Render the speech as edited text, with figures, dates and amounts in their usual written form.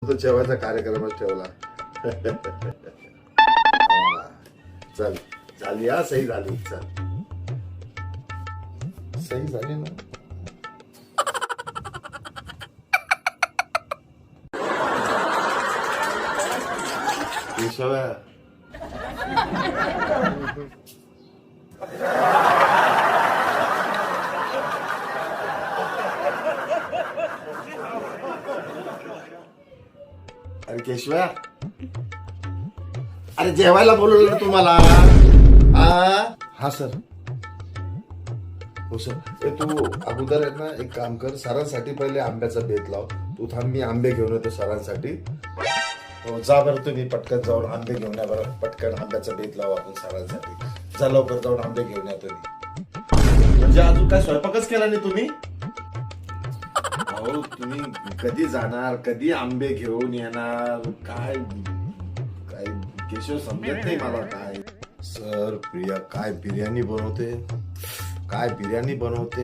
तो जेवायचा कार्यक्रमच ठेवला. चल झाली हा, सही झाली. चल सही झाली ना. केशव्या अरे केशव्या, अरे जेवायला बोलवलं ना तुम्हाला. हा सर. हो सर. तू अगोदर आहे ना एक काम कर, सरांसाठी पहिले आंब्याचा बेत लाव. तू थांब, मी आंबे घेऊन येतो सरांसाठी. हो जा बरं, तुम्ही पटकन जाऊन आंबे घेऊन या बरं. पटकन आंब्याचा बेत लावा आपण सरांसाठी. जा लवकर जाऊन आंबे घेऊन या तुम्ही. म्हणजे अजून काय स्वयंपाकच केला नाही तुम्ही? अहो तुम्ही कधी जाणार, कधी आंबे घेऊन येणार, काय काय केशव समजत नाही मला. काय सर, प्रिया काय बिर्याणी बनवते, काय बिर्याणी बनवते.